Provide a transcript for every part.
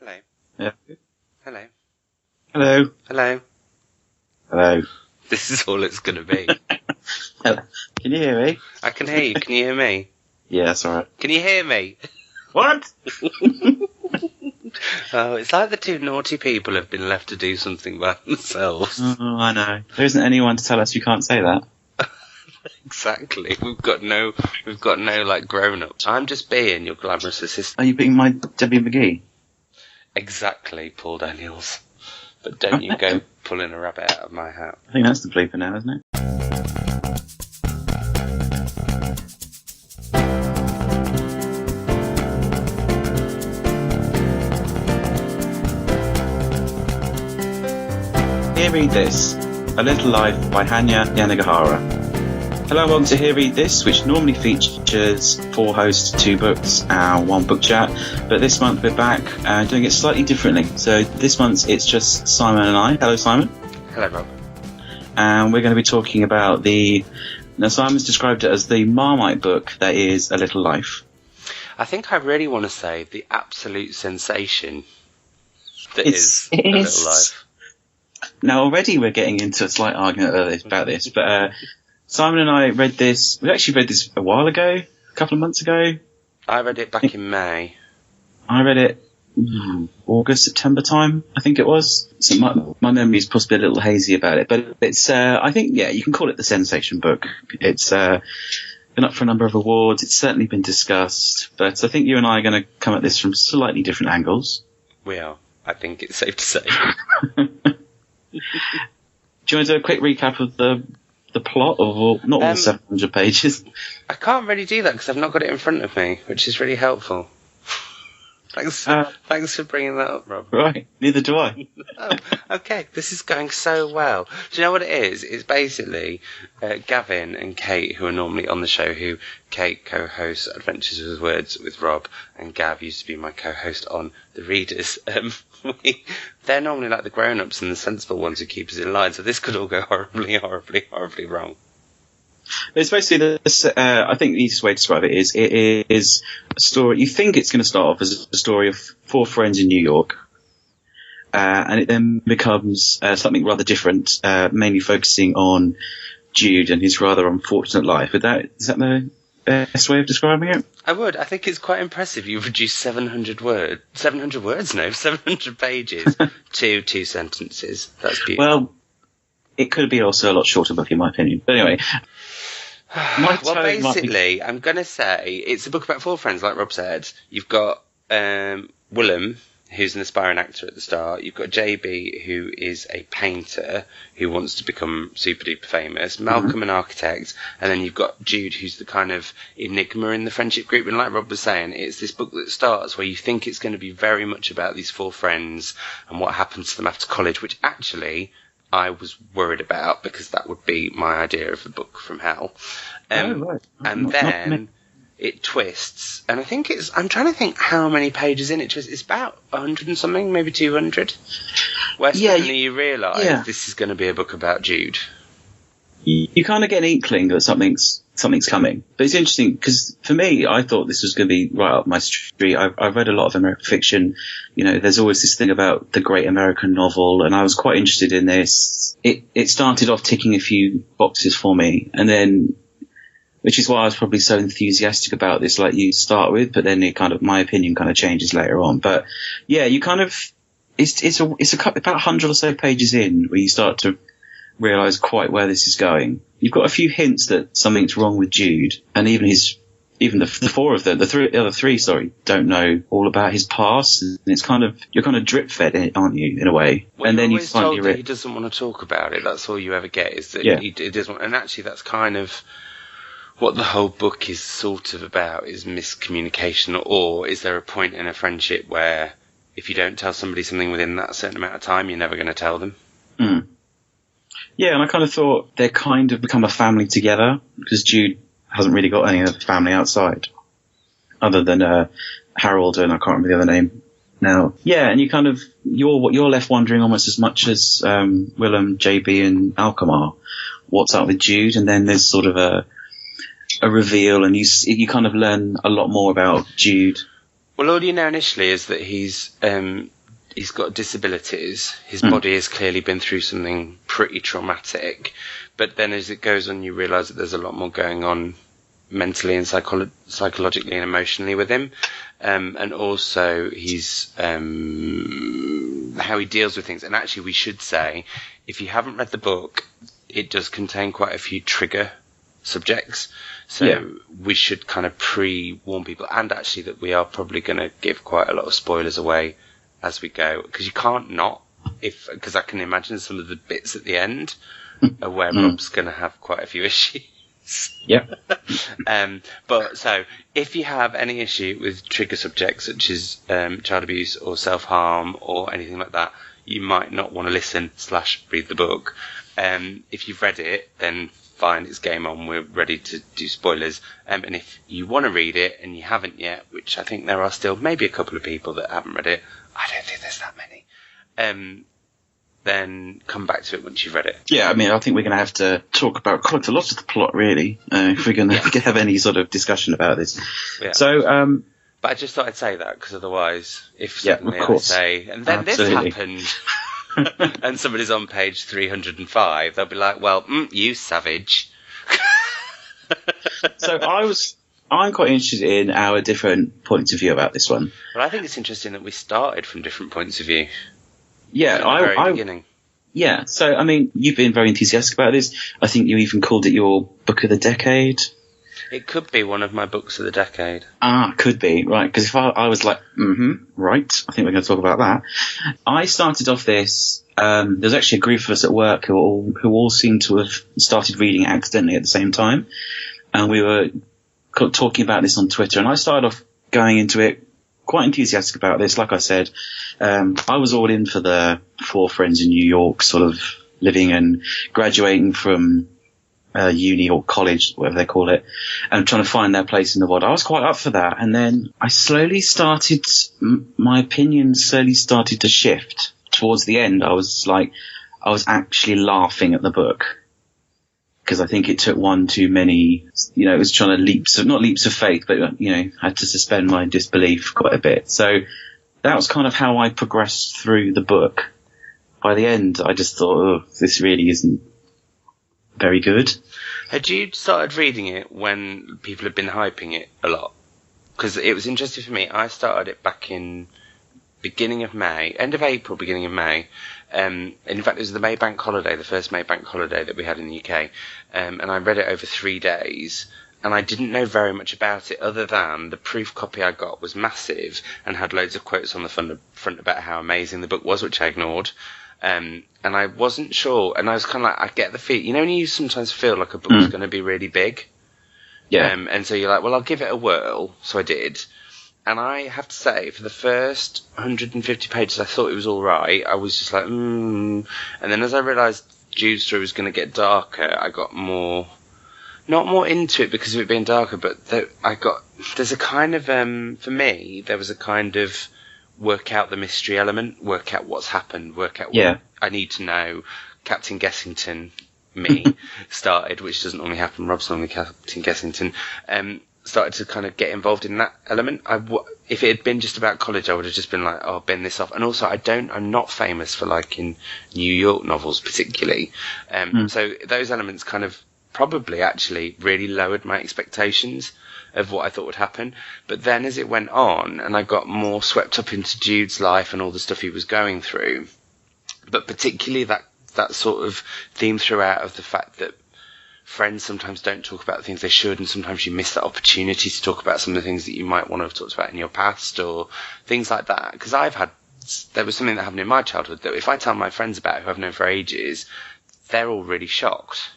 Hello. Yeah. Hello. Hello. Hello. Hello. This is all it's going to be. Hello. Can you hear me? I can hear you. Can you hear me? Yeah, that's alright. Can you hear me? What? Oh, it's like the two naughty people have been left to do something by themselves. Oh, I know. There isn't anyone to tell us you can't say that. Exactly. We've got no like grown-ups. I'm just being your glamorous assistant. Are you being my Debbie McGee? Exactly, Paul Daniels. But don't you go pulling a rabbit out of my hat. I think that's the bleeper now, isn't it? Here Read This, A Little Life by Hanya Yanagihara. Hello and welcome to Here Read This, which normally features 4 hosts, 2 books, and 1 book chat. But this month we're back doing it slightly differently. So this month it's just Simon and I. Hello, Simon. Hello, Rob. And we're going to be talking about now Simon's described it as the Marmite book that is A Little Life. I think I really want to say the absolute sensation that is A it is. Little Life. Now already we're getting into a slight argument about this, but Simon and I read this. We actually read this a while ago, a couple of months ago. I read it back in May. I read it August, September time, I think it was. So my memory is possibly a little hazy about it, but it's I think, yeah, you can call it the sensation book. It's been up for a number of awards. It's certainly been discussed, but I think you and I are going to come at this from slightly different angles. We are. I think it's safe to say. Do you want to do a quick recap of the plot of not all the 700 pages? I can't really do that because I've not got it in front of me, which is really helpful. Thanks for bringing that up, Rob. Right, neither do I. Oh, okay, this is going so well. Do you know what it is? It's basically Gavin and Kate, who are normally on the show, who Kate co-hosts Adventures with Words with Rob, and Gav used to be my co-host on The Readers. They're normally like the grown-ups and the sensible ones who keep us in line, so this could all go horribly, horribly, horribly wrong. It's basically I think the easiest way to describe it is a story. You think it's going to start off as a story of 4 friends in New York, and it then becomes something rather different, mainly focusing on Jude and his rather unfortunate life. Is that the best way of describing it? I would. I think it's quite impressive. You've reduced 700 pages to 2 sentences. That's beautiful. Well, it could be also a lot shorter book in my opinion. But anyway. Well, basically, I'm going to say it's a book about 4 friends, like Rob said. You've got Willem, who's an aspiring actor at the start. You've got JB, who is a painter who wants to become super duper famous. Malcolm, an architect. And then you've got Jude, who's the kind of enigma in the friendship group. And like Rob was saying, it's this book that starts where you think it's going to be very much about these 4 friends and what happens to them after college, which actually I was worried about because that would be my idea of a book from hell. Right. And then it twists, and I think I'm trying to think how many pages in it twists. It's about 100 and something, maybe 200. Where suddenly you realise this is going to be a book about Jude. You kind of get an inkling that something's coming. But it's interesting because for me, I thought this was going to be right up my street. I've read a lot of American fiction. You know, there's always this thing about the great American novel, and I was quite interested in this. It started off ticking a few boxes for me, and then, which is why I was probably so enthusiastic about this, like you start with, but then my opinion kind of changes later on. But yeah, you kind of, it's about 100 or so pages in where you start to realise quite where this is going. You've got a few hints that something's wrong with Jude, and even the 4 of them, the other three, don't know all about his past. And it's you're kind of drip fed, aren't you, in a way? Well, and then you finally told that he doesn't want to talk about it. That's all you ever get is that he doesn't. And actually, that's kind of what the whole book is sort of about: is miscommunication, or is there a point in a friendship where if you don't tell somebody something within that certain amount of time, you're never going to tell them. Mm. Yeah, and I kind of thought they're kind of become a family together because Jude hasn't really got any other family outside other than Harold, and I can't remember the other name now. Yeah, and you're left wondering almost as much as Willem, JB, and Malcolm are. What's up with Jude? And then there's sort of a reveal, and you kind of learn a lot more about Jude Well, all you know initially is that he's got disabilities. His body has clearly been through something pretty traumatic. But then as it goes on, you realise that there's a lot more going on mentally and psychologically and emotionally with him. And also he's how he deals with things. And actually, we should say, if you haven't read the book, it does contain quite a few trigger subjects. So we should kind of pre-warn people, and actually that we are probably going to give quite a lot of spoilers away as we go, because you can't not, because I can imagine some of the bits at the end are where Rob's going to have quite a few issues. Yeah. But so if you have any issue with trigger subjects such as child abuse or self-harm or anything like that, you might not want to listen / read the book. If you've read it, then fine, it's game on. We're ready to do spoilers. And if you want to read it and you haven't yet, which I think there are still maybe a couple of people that haven't read it, I don't think there's that many, then come back to it once you've read it. Yeah, I mean, I think we're going to have to talk about quite a lot of the plot, really, if we're going to have any sort of discussion about this. Yeah. So, but I just thought I'd say that, because otherwise, if suddenly I say, and then Absolutely. This happened, and somebody's on page 305, they'll be like, well, you savage. So I'm quite interested in our different points of view about this one. Well, I think it's interesting that we started from different points of view. Yeah, from the very beginning. Yeah, so, I mean, you've been very enthusiastic about this. I think you even called it your book of the decade. It could be one of my books of the decade. Could be, right, because if I was like, right, I think we're going to talk about that. I started off this, there's actually a group of us at work who all seem to have started reading it accidentally at the same time, and we were talking about this on Twitter, and I started off going into it quite enthusiastic about this. Like I said, I was all in for the 4 friends in New York, sort of living and graduating from uni or college, whatever they call it, and trying to find their place in the world. I was quite up for that. And then I my opinion slowly started to shift. Towards the end, I was actually laughing at the book, because I think it took one too many, it was trying to not leaps of faith, but, I had to suspend my disbelief quite a bit. So that was kind of how I progressed through the book. By the end, I just thought, this really isn't very good. Had you started reading it when people had been hyping it a lot? Because it was interesting for me. I started it back in beginning of May, end of April, beginning of May. In fact, it was the May Bank holiday, the first May Bank holiday that we had in the UK. And I read it over 3 days. And I didn't know very much about it, other than the proof copy I got was massive and had loads of quotes on the front about how amazing the book was, which I ignored. And I wasn't sure, and I was kind of like, I get the feel, when you sometimes feel like a book's going to be really big? Yeah. And so you're like, well, I'll give it a whirl. So I did. And I have to say, for the first 150 pages, I thought it was all right. I was just like, And then as I realised Jude's story was going to get darker, I got not more into it because of it being darker, but there's a kind of, for me, there was a kind of work out the mystery element, work out what's happened, work out what I need to know. Captain Guessington, started, which doesn't normally happen. Rob's normally Captain Guessington. Started to kind of get involved in that element. If it had been just about college, I would have just been like, oh, bin this off. And also, I'm not famous for liking New York novels particularly. So those elements kind of probably actually really lowered my expectations of what I thought would happen. But then as it went on, and I got more swept up into Jude's life and all the stuff he was going through, but particularly that sort of theme throughout of the fact that friends sometimes don't talk about the things they should, and sometimes you miss that opportunity to talk about some of the things that you might want to have talked about in your past or things like that. Because there was something that happened in my childhood that if I tell my friends about who I've known for ages, they're all really shocked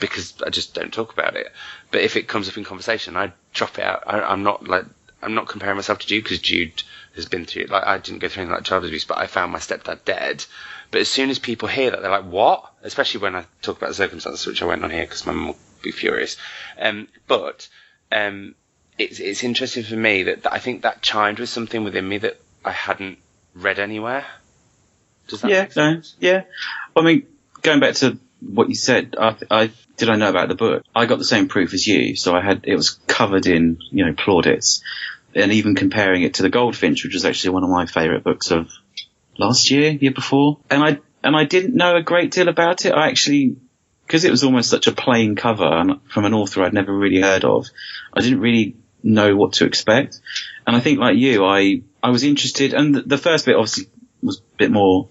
because I just don't talk about it. But if it comes up in conversation, I drop it out. I'm not comparing myself to Jude, because Jude has been through, I didn't go through anything like child abuse, but I found my stepdad dead. But as soon as people hear that, they're like, what? Especially when I talk about the circumstances, which I won't on here because my mum will be furious. But it's interesting for me that I think that chimed with something within me that I hadn't read anywhere. Does that make sense? Yeah. I mean, going back to what you said, I know about the book. I got the same proof as you, so it was covered in, plaudits. and even comparing it to The Goldfinch, which was actually one of my favourite books of last year before. And I didn't know a great deal about it. I actually, because it was almost such a plain cover and from an author I'd never really heard of, I didn't really know what to expect. And I think, like you, I was interested, and the first bit obviously was a bit more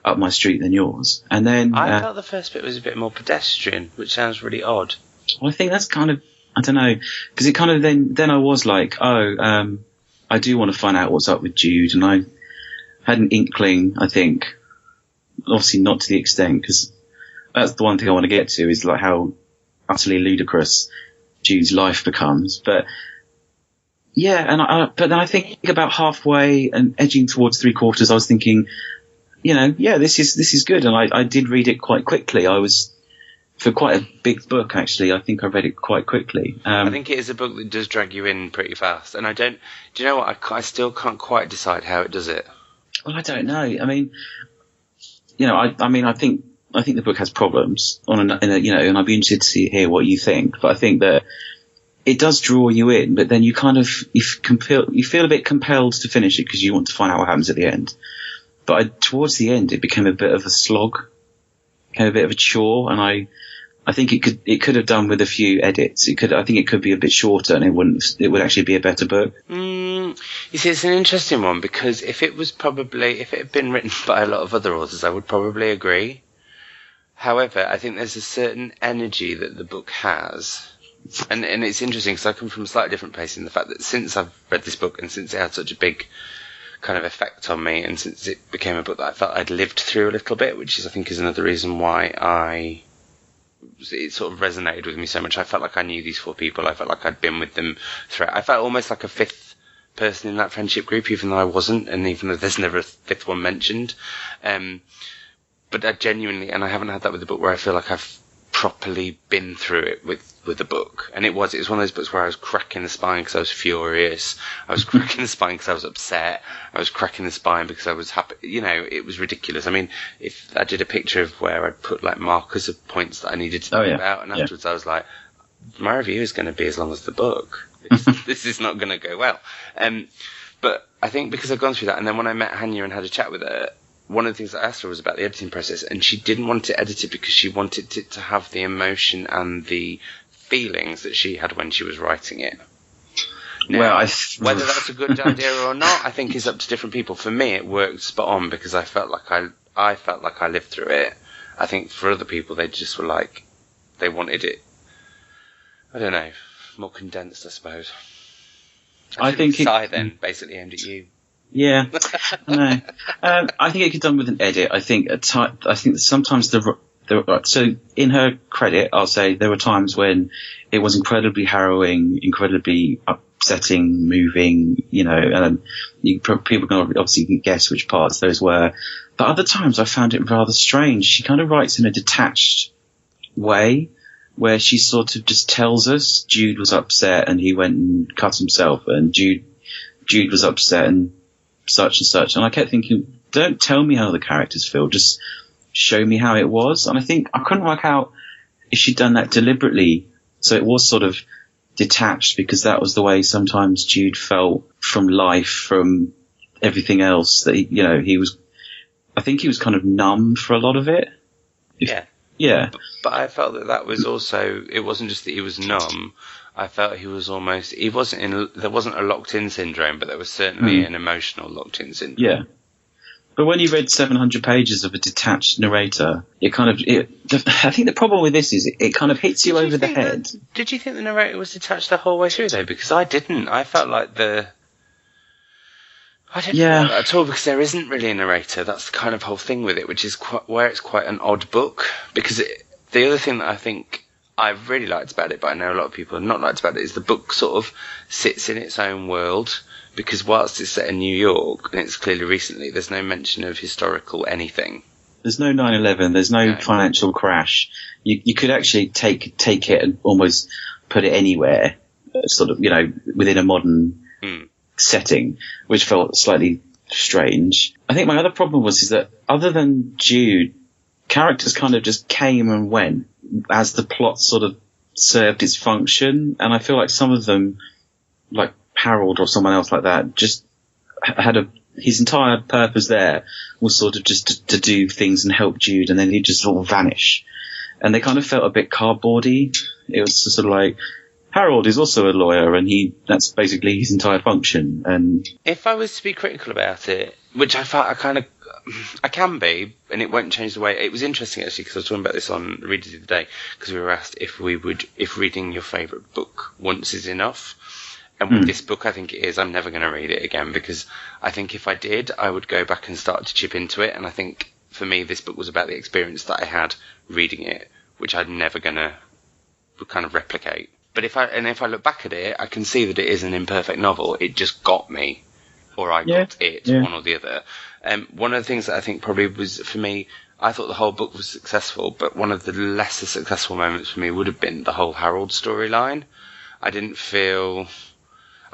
up my street than yours. And then I felt the first bit was a bit more pedestrian, which sounds really odd. Well, I think that's kind of, I don't know, because it kind of then I was like, I do want to find out what's up with Jude, and I had an inkling, I think, obviously not to the extent, because that's the one thing I want to get to, is like how utterly ludicrous Jude's life becomes. But yeah, but then I think about halfway and edging towards 3/4, I was thinking, this is good, and I did read it quite quickly. For quite a big book, actually, I think I read it quite quickly. I think it is a book that does drag you in pretty fast, and do you know what? I still can't quite decide how it does it. Well, I don't know. I mean, I think the book has problems and I'd be interested to hear what you think. But I think that it does draw you in, but then you kind of you feel a bit compelled to finish it because you want to find out what happens at the end. But towards the end, it became a bit of a slog, became a bit of a chore, and I think it could have done with a few edits. I think it could be a bit shorter, and it would actually be a better book. You see, it's an interesting one, because if it had been written by a lot of other authors, I would probably agree. However, I think there's a certain energy that the book has, and it's interesting because I come from a slightly different place in the fact that since I've read this book and since it had such a big kind of effect on me, and since it became a book that I felt I'd lived through a little bit, which I think is another reason why it sort of resonated with me so much. I felt like I knew these 4 people. I felt like I'd been with them throughout. I felt almost like a 5th person in that friendship group, even though I wasn't, and even though there's never a 5th one mentioned. But I genuinely, and I haven't had that with the book, where I feel like I've properly been through it with the book. And it was one of those books where I was cracking the spine because I was furious. I was cracking the spine because I was upset. I was cracking the spine because I was happy. It was ridiculous. I mean, if I did a picture of where I'd put like markers of points that I needed to know about, and afterwards I was like, my review is going to be as long as the book. This is not going to go well. But I think because I've gone through that, and then when I met Hanya and had a chat with her, one of the things I asked her was about the editing process, and she didn't want to edit it because she wanted it to have the emotion and the feelings that she had when she was writing it. Now, whether that's a good idea or not, I think is up to different people. For me, it worked spot on because I felt like I lived through it. I think for other people, they just were like, they wanted it, I don't know, more condensed, I suppose. I think then basically aimed at you. Yeah, I know. I think it could be done with an edit. I think sometimes so in her credit, I'll say there were times when it was incredibly harrowing, incredibly upsetting, moving, and people can obviously guess which parts those were. But other times I found it rather strange. She kind of writes in a detached way, where she sort of just tells us Jude was upset and he went and cut himself, and Jude was upset and such and such. And I kept thinking, don't tell me how the characters feel, just show me how it was. And I think I couldn't work out if she'd done that deliberately, so it was sort of detached, because that was the way sometimes Jude felt from life, from everything else, that I think he was kind of numb for a lot of it. Yeah. But I felt that was also, it wasn't just that he was numb. I felt he was almost, there wasn't a locked-in syndrome, but there was certainly an emotional locked-in syndrome. Yeah. But when you read 700 pages of a detached narrator, I think the problem with this is it kind of hits you over the head. Did you think the narrator was detached the whole way through, though? Because I didn't. I felt like I didn't feel that at all, because there isn't really a narrator. That's the kind of whole thing with it, which is where it's quite an odd book. Because the other thing that I think I've really liked about it, but I know a lot of people have not liked about it, is the book sort of sits in its own world. Because whilst it's set in New York, and it's clearly recently, there's no mention of historical anything. There's no 9/11. There's no financial crash. You could actually take it and almost put it anywhere, sort of, within a modern setting, which felt slightly strange. I think my other problem is that other than Jude, characters kind of just came and went as the plot sort of served its function, and I feel like some of them, like Harold or someone else like that just had his entire purpose there was sort of just to do things and help Jude, and then he'd just sort of vanish. And they kind of felt a bit cardboardy. It was sort of like, Harold is also a lawyer, and that's basically his entire function. And if I was to be critical about it, which I can be, and it won't change the way. It was interesting actually, because I was talking about this on Reader the other day, because we were asked if reading your favourite book once is enough. And with this book, I think it is. I'm never going to read it again, because I think if I did, I would go back and start to chip into it. And I think for me, this book was about the experience that I had reading it, which I'm never going to kind of replicate. But if I look back at it, I can see that it is an imperfect novel. It just got me, or I got it, one or the other. One of the things that I think probably was, for me, I thought the whole book was successful, but one of the lesser successful moments for me would have been the whole Harold storyline. I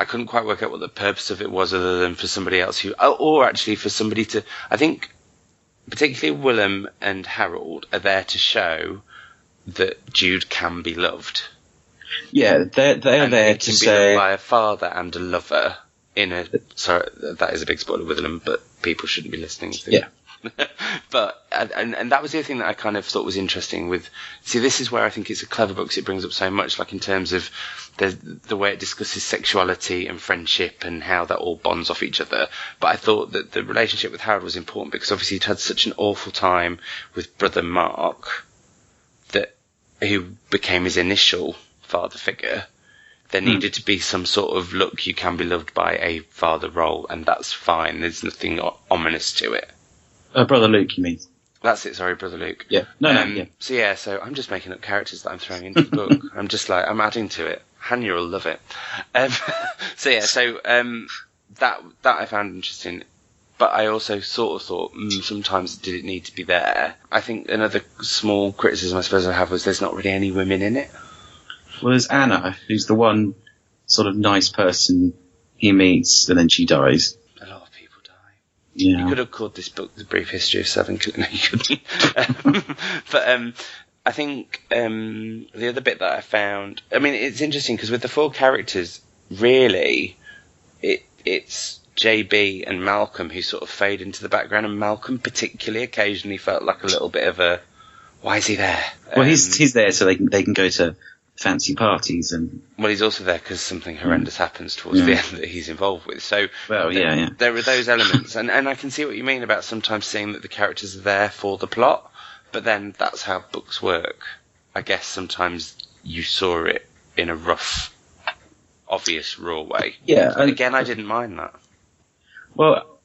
couldn't quite work out what the purpose of it was, other than for somebody else or actually for somebody to, I think, particularly Willem and Harold are there to show that Jude can be loved. Yeah, they are there to say, be loved by a father and a lover sorry, that is a big spoiler with them, but people shouldn't be listening. Yeah. But and that was the other thing that I kind of thought was interesting this is where I think it's a clever book, 'cause it brings up so much, like in terms of the way it discusses sexuality and friendship and how that all bonds off each other. But I thought that the relationship with Harold was important, because obviously he'd had such an awful time with brother Mark, who became his initial father figure. There needed to be some sort of, look, you can be loved by a father role, and that's fine. There's nothing ominous to it. Brother Luke, you mean? That's it, sorry, Brother Luke. Yeah. No. So I'm just making up characters that I'm throwing into the book. I'm adding to it. Hanya will love it. That I found interesting. But I also sort of thought, sometimes did it need to be there? I think another small criticism I suppose I have was there's not really any women in it. Well, there's Anna, who's the one sort of nice person he meets, and then she dies. A lot of people die. Yeah. You could have called this book The Brief History of Seven... No, you couldn't. But I think the other bit that I found... I mean, it's interesting, because with the four characters, really, it's JB and Malcolm who sort of fade into the background, and Malcolm particularly occasionally felt like a little bit of a... Why is he there? Well, he's there so they can go to fancy parties, and well, he's also there because something horrendous happens towards the end that he's involved with. So, there are those elements, and I can see what you mean about sometimes seeing that the characters are there for the plot, but then that's how books work. I guess sometimes you saw it in a rough, obvious, raw way. Yeah, and again, I didn't mind that. Well,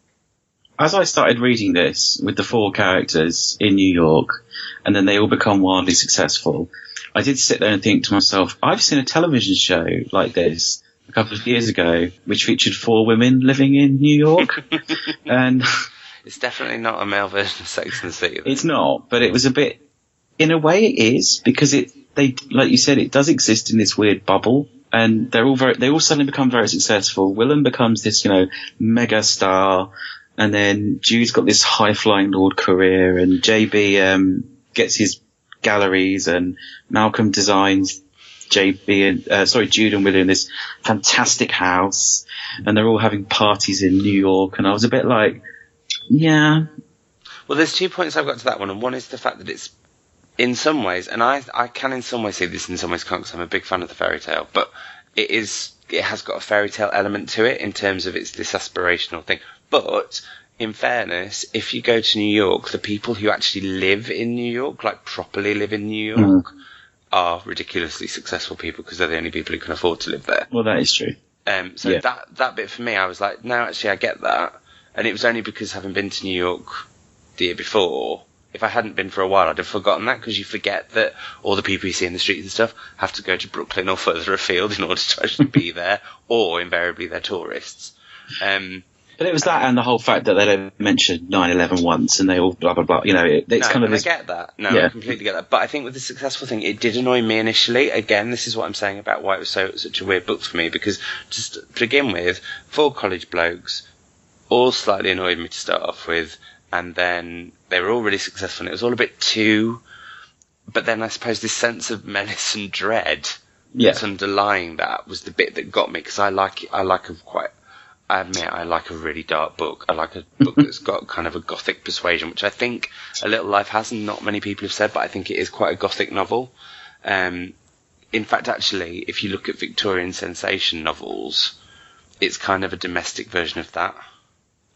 as I started reading this with the four characters in New York, and then they all become wildly successful, I did sit there and think to myself, I've seen a television show like this a couple of years ago, which featured four women living in New York. And it's definitely not a male version of Sex and the City. It's not, but it was a bit, in a way it is, because they, like you said, it does exist in this weird bubble. And they all suddenly become very successful. Willem becomes this, mega star. And then Jude's got this high-flying lord career, and JB gets his galleries, and Malcolm designs Jude and William this fantastic house, and they're all having parties in New York. And I was a bit like, yeah. Well, there's 2 points I've got to that one, and one is the fact that it's, in some ways, and I can in some ways see this, in some ways can't, because I'm a big fan of the fairy tale, but it has got a fairy tale element to it in terms of it's this aspirational thing. But in fairness, if you go to New York, the people who actually live in New York, like properly live in New York, are ridiculously successful people, because they're the only people who can afford to live there. Well, that is true. That bit for me, I was like, no, actually, I get that. And it was only because having been to New York the year before, if I hadn't been for a while, I'd have forgotten that, because you forget that all the people you see in the streets and stuff have to go to Brooklyn or further afield in order to actually be there, or invariably they're tourists. But it was that, and the whole fact that they don't mention 9/11 once, and they all blah blah blah. It's kind of. I get that. I completely get that. But I think with the successful thing, it did annoy me initially. Again, this is what I'm saying about why it was such a weird book for me, because just to begin with, 4 college blokes all slightly annoyed me to start off with, and then they were all really successful, and it was all a bit too. But then I suppose this sense of menace and dread that's underlying that was the bit that got me, because I admit I like a really dark book. I like a book that's got kind of a gothic persuasion, which I think A Little Life has, and not many people have said, but I think it is quite a gothic novel. In fact, actually, if you look at Victorian sensation novels, it's kind of a domestic version of that,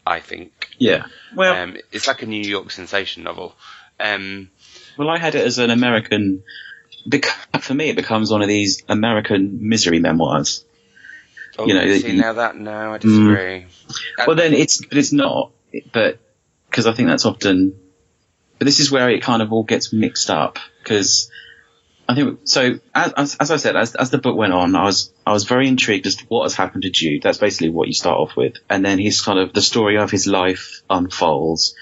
I think. Yeah. Well, it's like a New York sensation novel. Well, I had it as an American. For me, it becomes one of these American misery memoirs. Oh, no, I disagree. Well, then it's not. But because I think that's often. But this is where it kind of all gets mixed up, because I think so. As I said, as the book went on, I was very intrigued as to what has happened to Jude. That's basically what you start off with, and then he's kind of the story of his life unfolds,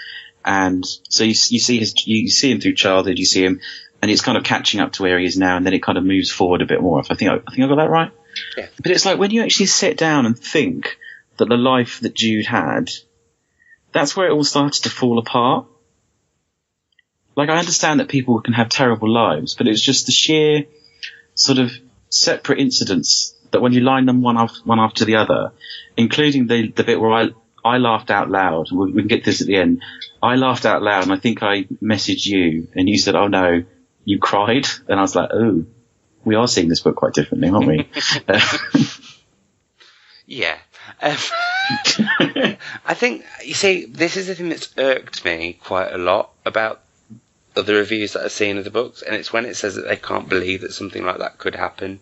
and so you see him through childhood, you see him, and it's kind of catching up to where he is now, and then it kind of moves forward a bit more. I think I got that right. Yeah. But it's like when you actually sit down and think that the life that Jude had, that's where it all started to fall apart. Like, I understand that people can have terrible lives, but it was just the sheer sort of separate incidents that when you line them one after the other, including the bit where I laughed out loud. We can get this at the end. I laughed out loud, and I think I messaged you, and you said, "Oh no, you cried," and I was like, "Oh, we are seeing this book quite differently, aren't we?" Yeah. I think, you see, this is the thing that's irked me quite a lot about other reviews that I've seen of the books, and it's when it says that they can't believe that something like that could happen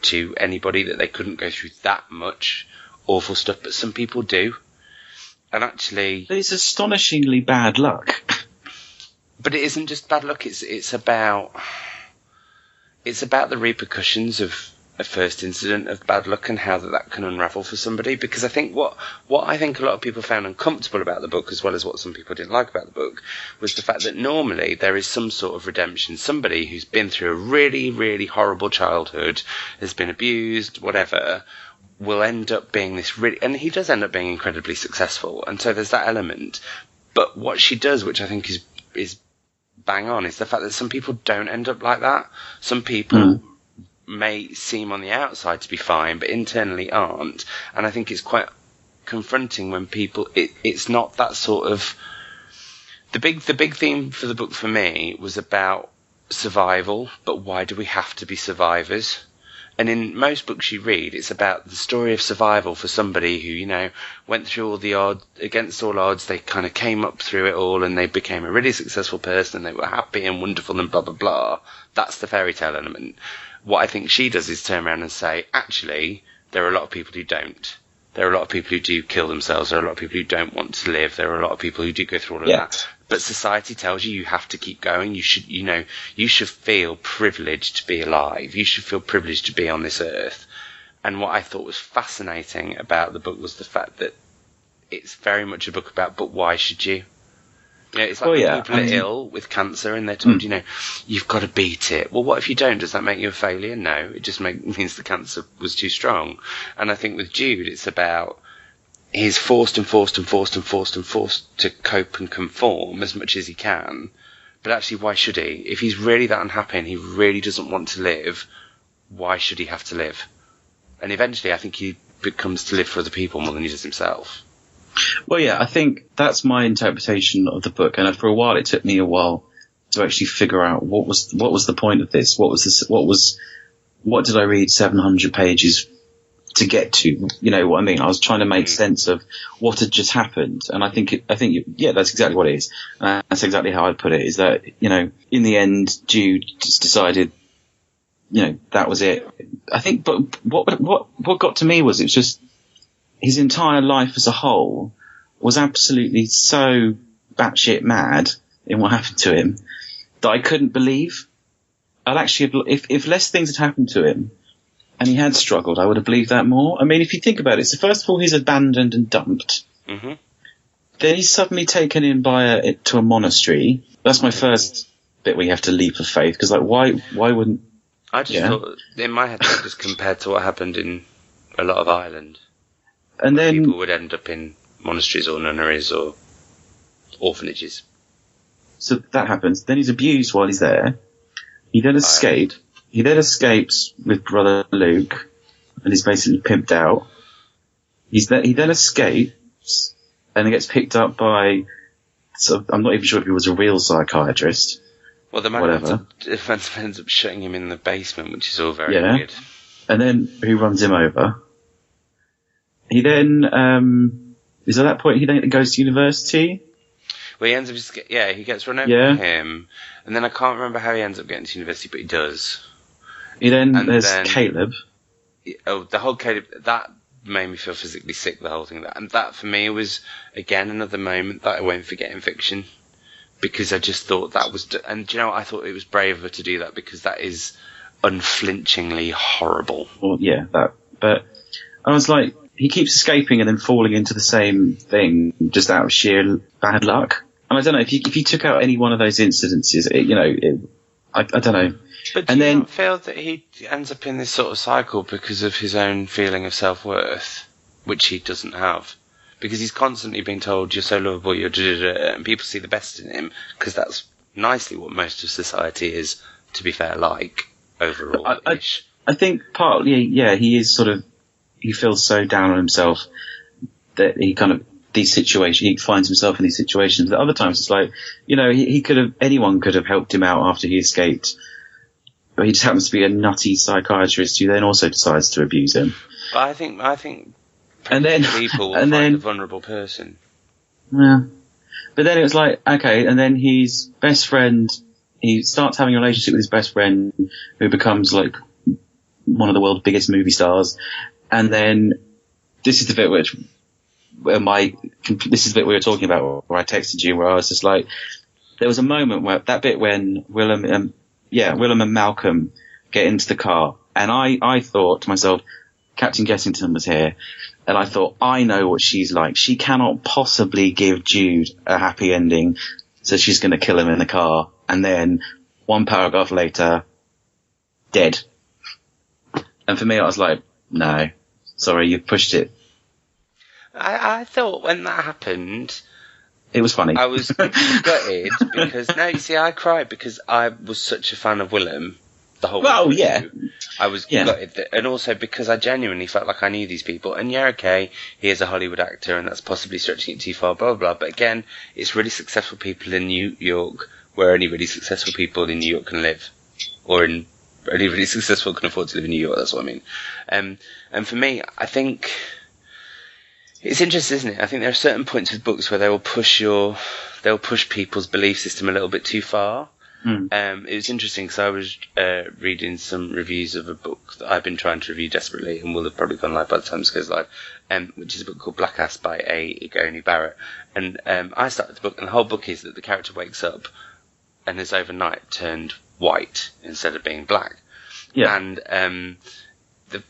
to anybody, that they couldn't go through that much awful stuff, but some people do. And actually... But it's astonishingly bad luck. But it isn't just bad luck, it's about the repercussions of a first incident of bad luck and how that can unravel for somebody. Because I think what I think a lot of people found uncomfortable about the book, as well as what some people didn't like about the book, was the fact that normally there is some sort of redemption. Somebody who's been through a really, really horrible childhood, has been abused, whatever, will end up being this really... And he does end up being incredibly successful. And so there's that element. But what she does, which I think is bang on, is the fact that some people don't end up like that. Some people... may seem on the outside to be fine, but internally aren't. And I think it's quite confronting when people... It's not that sort of... The big theme for the book for me was about survival, but why do we have to be survivors? And in most books you read, it's about the story of survival for somebody who, you know, went through all the odds, against all odds, they kind of came up through it all, and they became a really successful person, and they were happy and wonderful and blah, blah, blah. That's the fairy tale element. What I think she does is turn around and say, actually, there are a lot of people who don't. There are a lot of people who do kill themselves. There are a lot of people who don't want to live. There are a lot of people who do go through all of that. But society tells you have to keep going. You should feel privileged to be alive. You should feel privileged to be on this earth. And what I thought was fascinating about the book was the fact that it's very much a book about, but why should you? You know, it's like when people are ill with cancer and they're told, you know, you've got to beat it. Well, what if you don't? Does that make you a failure? No, it just means the cancer was too strong. And I think with Jude, it's about he's forced to cope and conform as much as he can. But actually, why should he? If he's really that unhappy and he really doesn't want to live, why should he have to live? And eventually, I think he becomes to live for other people more than he does himself. Well, yeah, I think that's my interpretation of the book, and for a while it took me a while to actually figure out what was the point of this. What did I read 700 pages to get to? You know what I mean? I was trying to make sense of what had just happened, and I think that's exactly what it is. That's exactly how I'd put it. Is that, you know, in the end, Jude just decided, you know, that was it. I think, but what got to me was it was just. His entire life as a whole was absolutely so batshit mad in what happened to him that I couldn't believe. I'd actually, if less things had happened to him and he had struggled, I would have believed that more. I mean, if you think about it, so first of all, he's abandoned and dumped. Mm-hmm. Then he's suddenly taken in to a monastery. That's my first bit where you have to leap of faith, because like, why wouldn't? I just thought in my head that just compared to what happened in a lot of Ireland. And then people would end up in monasteries or nunneries or orphanages. So that happens. Then he's abused while he's there. He then escaped. He then escapes with brother Luke, and he's basically pimped out. He then escapes, and he gets picked up by. So I'm not even sure if he was a real psychiatrist. Well, the man ends up shutting him in the basement, which is all very weird. And then who runs him over? He then is at that point he then goes to university. Well, he ends up he gets run over by him, and then I can't remember how he ends up getting to university, but he does. There's Caleb. Oh, the whole Caleb, that made me feel physically sick, the whole thing. And that, for me, was, again, another moment that I won't forget in fiction. Because I just thought that was... And do you know what? I thought it was braver to do that, because that is unflinchingly horrible. Well, yeah, but I was like, he keeps escaping and then falling into the same thing just out of sheer bad luck. And I don't know, if you took out any one of those incidences, I don't know. But do you not feel that he ends up in this sort of cycle because of his own feeling of self-worth, which he doesn't have? Because he's constantly being told, you're so lovable, you're da-da-da, and people see the best in him, because that's nicely what most of society is, to be fair, like, overall. I think partly, he is sort of, he feels so down on himself that he kind of, he finds himself in these situations. At other times it's like, anyone could have helped him out after he escaped. But he just happens to be a nutty psychiatrist who then also decides to abuse him. But I think people will find a vulnerable person. Yeah. But then it was like, okay, and then his best friend, he starts having a relationship with his best friend who becomes like one of the world's biggest movie stars. And then this is the bit this is the bit we were talking about where I texted you, where I was just like, there was a moment where that bit when Willem and Malcolm get into the car, and I thought to myself, Captain Gessington was here, and I thought, I know what she's like. She cannot possibly give Jude a happy ending, so she's going to kill him in the car, and then one paragraph later, dead. And for me, I was like, no, sorry, you've pushed it. I thought when that happened... It was funny. I was gutted because I cried because I was such a fan of Willem the whole way through. I was gutted, and also because I genuinely felt like I knew these people. And he is a Hollywood actor, and that's possibly stretching it too far, blah, blah, blah. But again, it's really successful people in New York where only really successful people in New York can live. Or only really successful can afford to live in New York, that's what I mean. And for me, I think... It's interesting, isn't it? I think there are certain points with books where they'll push people's belief system a little bit too far. It was interesting because I was reading some reviews of a book that I've been trying to review desperately and will have probably gone live by the time this goes live, which is a book called Black Ass by A. Igoni Barrett. And I started the book, and the whole book is that the character wakes up and has overnight turned white instead of being black. Yeah. And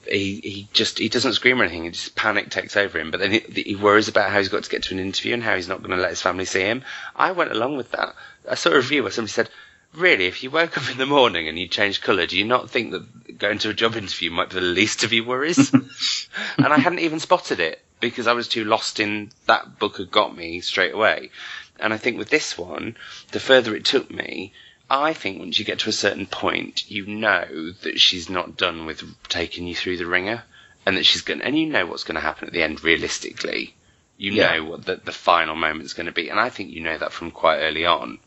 he doesn't scream or anything. Just panic takes over him. But then he worries about how he's got to get to an interview and how he's not going to let his family see him. I went along with that. I saw a review where somebody said, really, if you woke up in the morning and you changed colour, do you not think that going to a job interview might be the least of your worries? And I hadn't even spotted it because I was too lost in that book had got me straight away. And I think with this one, the further it took me, I think once you get to a certain point, you know that she's not done with taking you through the ringer, and that she's going, and you know what's going to happen at the end realistically. You know what the final moment's going to be, and I think you know that from quite early on.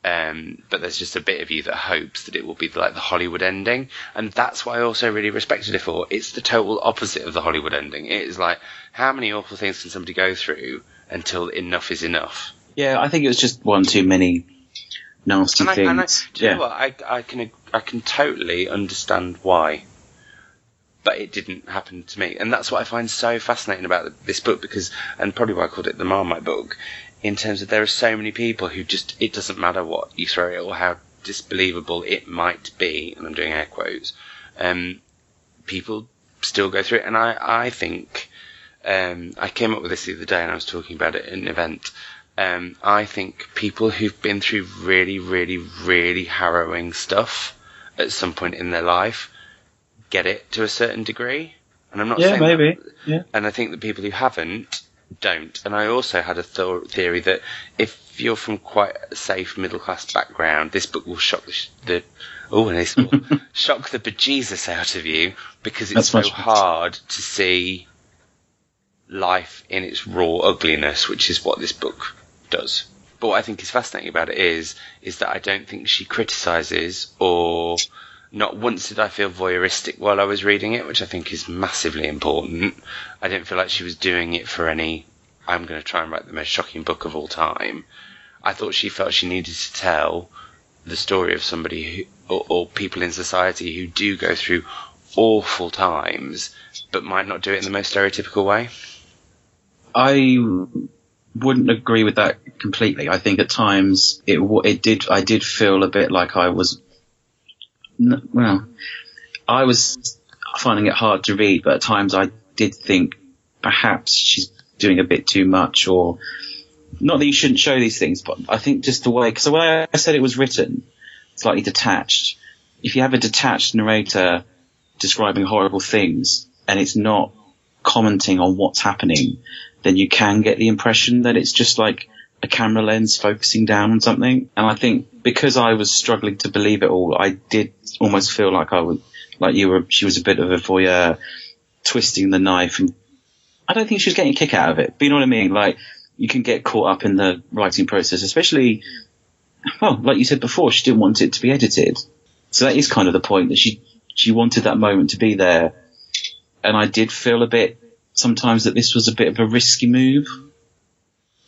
But there's just a bit of you that hopes that it will be like the Hollywood ending, and that's what I also really respected it for. It's the total opposite of the Hollywood ending. It is like, how many awful things can somebody go through until enough is enough? Yeah, I think it was just one too many nasty things. Do you know what? I can totally understand why, but it didn't happen to me, and that's what I find so fascinating about this book, because, and probably why I called it the Marmite book, in terms of there are so many people who just, it doesn't matter what you throw it or how disbelievable it might be, and I'm doing air quotes, people still go through it, and I think, I came up with this the other day and I was talking about it at an event. I think people who've been through really, really, really harrowing stuff at some point in their life get it to a certain degree. And I'm not saying maybe. that. Yeah. And I think that people who haven't don't. And I also had a theory that if you're from quite a safe middle-class background, this book will shock shock the bejesus out of you, because it's so hard to see life in its raw ugliness, which is what this book does. But what I think is fascinating about it is that I don't think she criticises, or not once did I feel voyeuristic while I was reading it, which I think is massively important. I didn't feel like she was doing it for any, I'm going to try and write the most shocking book of all time. I thought she felt she needed to tell the story of somebody or people in society who do go through awful times, but might not do it in the most stereotypical way. I wouldn't agree with that completely. I think at times I did feel a bit like I was finding it hard to read, but at times I did think perhaps she's doing a bit too much, or not that you shouldn't show these things, but I think just the way, because the way I said it was written, slightly detached. If you have a detached narrator describing horrible things and it's not commenting on what's happening, then you can get the impression that it's just like a camera lens focusing down on something. And I think because I was struggling to believe it all, I did almost feel like she was a bit of a voyeur, twisting the knife, and I don't think she was getting a kick out of it. But you know what I mean? Like, you can get caught up in the writing process, especially, well, like you said before, she didn't want it to be edited. So that is kind of the point, that she wanted that moment to be there. And I did feel a bit sometimes that this was a bit of a risky move.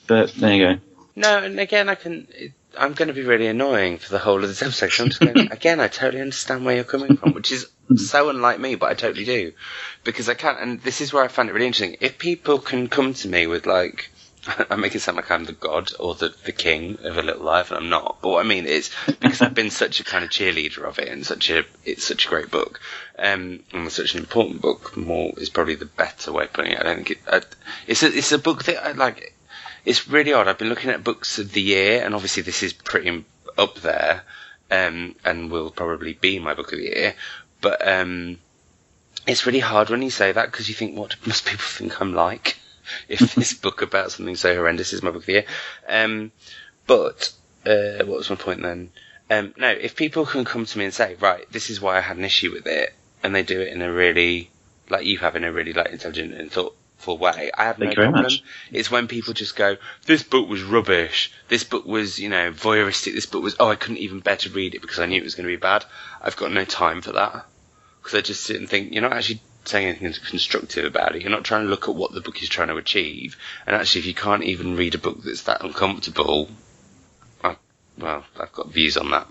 But there you go. No, and again, I'm going to be really annoying for the whole of this episode. I'm just going, again, I totally understand where you're coming from, which is so unlike me, but I totally do. Because I can't, and this is where I find it really interesting. If people can come to me with, like, I make it sound like I'm the god or the king of A Little Life, and I'm not. But what I mean is, because I've been such a kind of cheerleader of it, and it's such a great book, and it's such an important book, more is probably the better way of putting it. I don't think it's a book that I like. It's really odd. I've been looking at books of the year, and obviously this is pretty up there, and will probably be my book of the year. But it's really hard when you say that, because you think, what must people think I'm like if this book about something so horrendous is my book of the year? But what was my point then? No, if people can come to me and say, right, this is why I had an issue with it, and they do it in a really, like you have, in a really like intelligent and thoughtful way, I have no problem. It's when people just go, this book was rubbish, this book was, voyeuristic, this book was, I couldn't even bear to read it because I knew it was going to be bad. I've got no time for that, because I just sit and think, you're not actually saying anything constructive about it. You're not trying to look at what the book is trying to achieve. And actually, if you can't even read a book that's that uncomfortable, I've got views on that.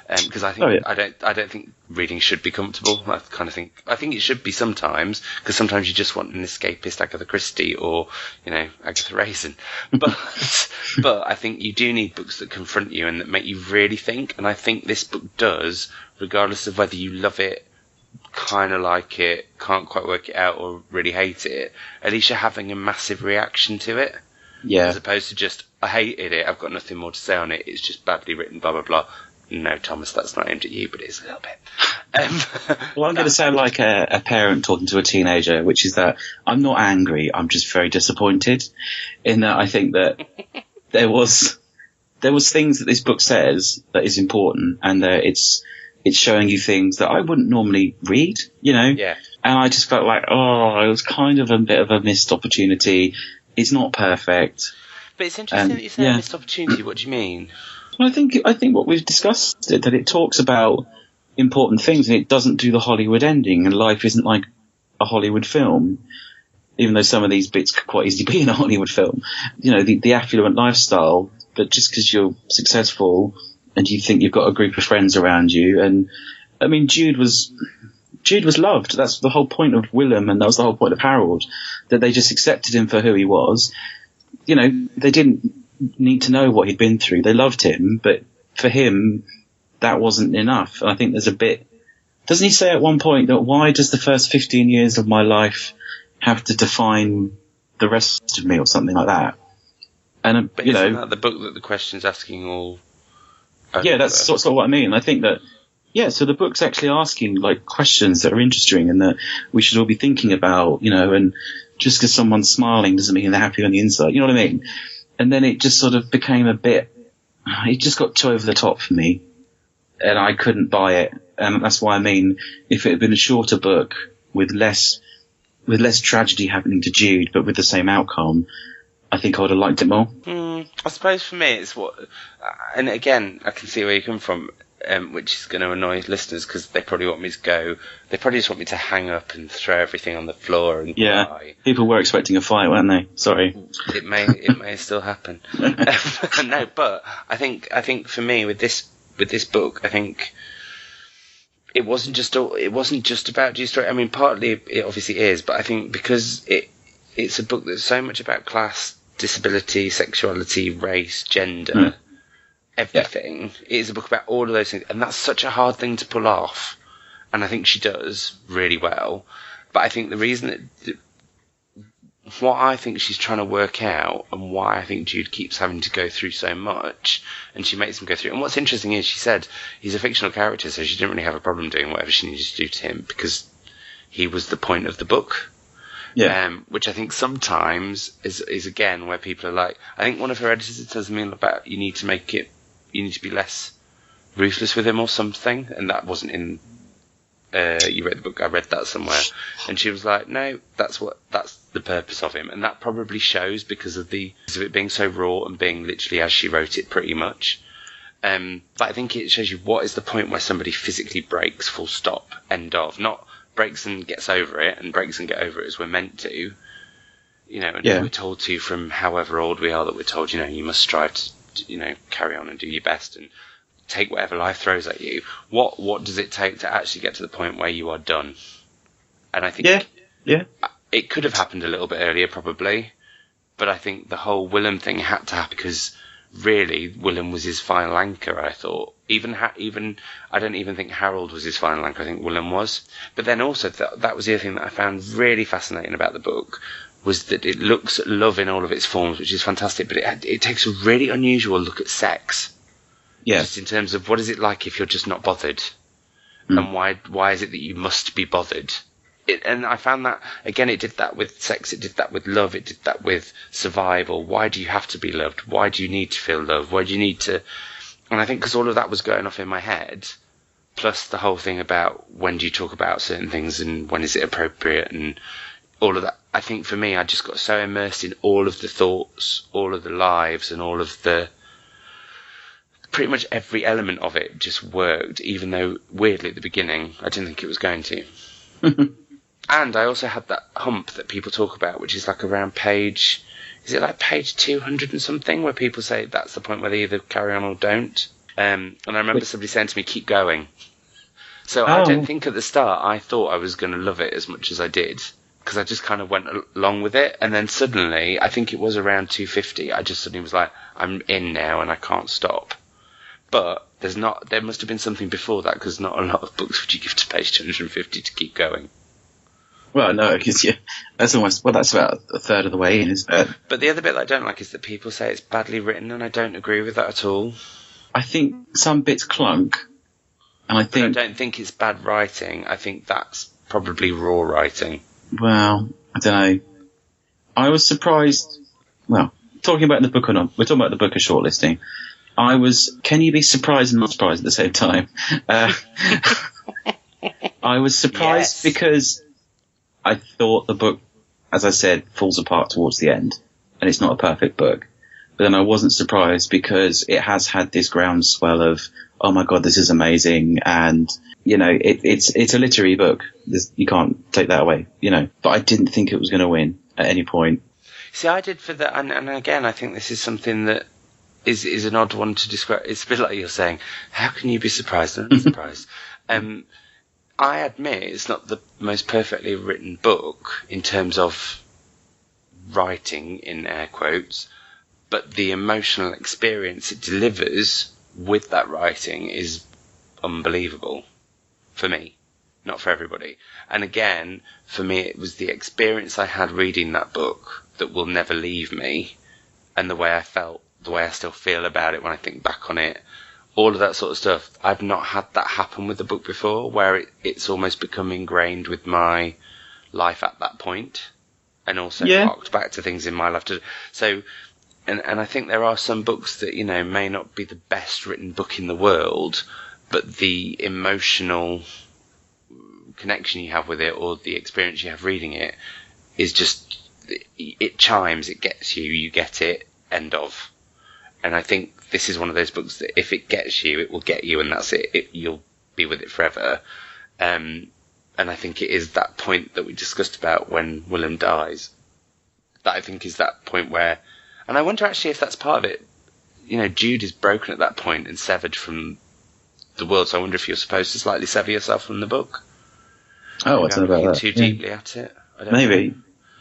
Because I think I don't think reading should be comfortable. I think it should be sometimes, because sometimes you just want an escapist Agatha Christie or Agatha Raisin. But I think you do need books that confront you and that make you really think. And I think this book does, regardless of whether you love it, kind of like it, can't quite work it out, or really hate it. At least you're having a massive reaction to it. Yeah. As opposed to just, I hated it, I've got nothing more to say on it, it's just badly written, blah, blah, blah. No, Thomas, that's not aimed at you, but it is a little bit. Well, I'm going to sound like a parent talking to a teenager, which is that I'm not angry, I'm just very disappointed, in that I think that there was things that this book says that is important, and that it's showing you things that I wouldn't normally read, Yeah. And I just felt like, it was kind of a bit of a missed opportunity. It's not perfect. But it's interesting that you say a missed opportunity. What do you mean? Well, I think what we've discussed is that it talks about important things, and it doesn't do the Hollywood ending, and life isn't like a Hollywood film, even though some of these bits could quite easily be in a Hollywood film. The affluent lifestyle, but just because you're successful and you think you've got a group of friends around you. And I mean, Jude was loved. That's the whole point of Willem, and that was the whole point of Harold, that they just accepted him for who he was. They didn't need to know what he'd been through. They loved him, but for him, that wasn't enough. And I think there's a bit, doesn't he say at one point that, why does the first 15 years of my life have to define the rest of me, or something like that? And but isn't that the book that the question's asking all? Yeah, that's sort of what I mean. I think that, so the book's actually asking like questions that are interesting and that we should all be thinking about, and just because someone's smiling doesn't mean they're happy on the inside. You know what I mean? And then it just sort of became it just got too over the top for me, and I couldn't buy it. And that's why I mean, if it had been a shorter book with less tragedy happening to Jude, but with the same outcome, I think I would have liked it more. I suppose for me, it's and again, I can see where you come from, which is going to annoy listeners because they probably want me to go. They probably just want me to hang up and throw everything on the floor and cry. People were expecting a fight, weren't they? Sorry. It may still happen. No, but I think for me with this book, I think it wasn't just about Jude's story. I mean, partly it obviously is, but I think because it's a book that's so much about class, disability, sexuality, race, gender, everything. It is a book about all of those things, and that's such a hard thing to pull off. And I think she does really well. But I think the reason what I think she's trying to work out, and why I think Jude keeps having to go through so much, and she makes him go through. And what's interesting is she said he's a fictional character, so she didn't really have a problem doing whatever she needed to do to him because he was the point of the book. Yeah. Which I think sometimes is again where people are like, I think one of her editors tells me about you need to be less ruthless with him or something, and that wasn't in. You read the book, I read that somewhere, and she was like, no, that's the purpose of him, and that probably shows because of it being so raw and being literally as she wrote it pretty much. But I think it shows you what is the point where somebody physically breaks, full stop, end of, not breaks and gets over it, and breaks and get over it as we're meant to, and we're told to from however old we are that we're told, you must strive to, carry on and do your best and take whatever life throws at you. What does it take to actually get to the point where you are done? And I think it could have happened a little bit earlier probably, but I think the whole Willem thing had to happen because really Willem was his final anchor, I thought. Even I don't even think Harold was his final anchor, I think Willem was. But then also that was the other thing that I found really fascinating about the book, was that it looks at love in all of its forms, which is fantastic, but it takes a really unusual look at sex. Yeah. Just in terms of what is it like if you're just not bothered, and why is it that you must be bothered? And I found that again, it did that with sex, it did that with love, it did that with survival. Why do you have to be loved? Why do you need to feel loved? Why do you need to? And I think because all of that was going off in my head, plus the whole thing about when do you talk about certain things and when is it appropriate and all of that. I think for me, I just got so immersed in all of the thoughts, all of the lives, and all of the. Pretty much every element of it just worked, even though weirdly at the beginning I didn't think it was going to. And I also had that hump that people talk about, which is like around page 200 and something, where people say that's the point where they either carry on or don't. And I remember somebody saying to me, keep going. So I don't think at the start I thought I was going to love it as much as I did, because I just kind of went along with it. And then suddenly, I think it was around 250, I just suddenly was like, I'm in now and I can't stop. But there must have been something before that, because not a lot of books would you give to page 250 to keep going. Well, no, because that's about a third of the way in, isn't it? But the other bit that I don't like is that people say it's badly written, and I don't agree with that at all. I think some bits clunk, and I don't think it's bad writing. I think that's probably raw writing. Well, I don't know. I was surprised. Well, talking about the book or not, we're talking about the book of shortlisting. Can you be surprised and not surprised at the same time? I was surprised because I thought the book, as I said, falls apart towards the end, and it's not a perfect book. But then I wasn't surprised because it has had this groundswell of, oh my God, this is amazing. And, it's a literary book. You can't take that away, but I didn't think it was going to win at any point. See, I did for that. And again, I think this is something that is an odd one to describe. It's a bit like you're saying, how can you be surprised? I'm not surprised. I admit it's not the most perfectly written book in terms of writing, in air quotes, but the emotional experience it delivers with that writing is unbelievable for me, not for everybody. And again, for me, it was the experience I had reading that book that will never leave me, and the way I felt, the way I still feel about it when I think back on it, all of that sort of stuff. I've not had that happen with the book before, where it's almost become ingrained with my life at that point. and also harked back to things in my life. So, and I think there are some books that, may not be the best written book in the world, but the emotional connection you have with it, or the experience you have reading it, is just, it chimes, it gets you get it, end of. And I think this is one of those books that if it gets you, it will get you, and that's it. You'll be with it forever. And I think it is that point that we discussed about when Willem dies, that I think is that point where, and I wonder actually if that's part of it. Jude is broken at that point and severed from the world, so I wonder if you're supposed to slightly sever yourself from the book. Oh, I don't know about that. Too deeply at it. Maybe. Know.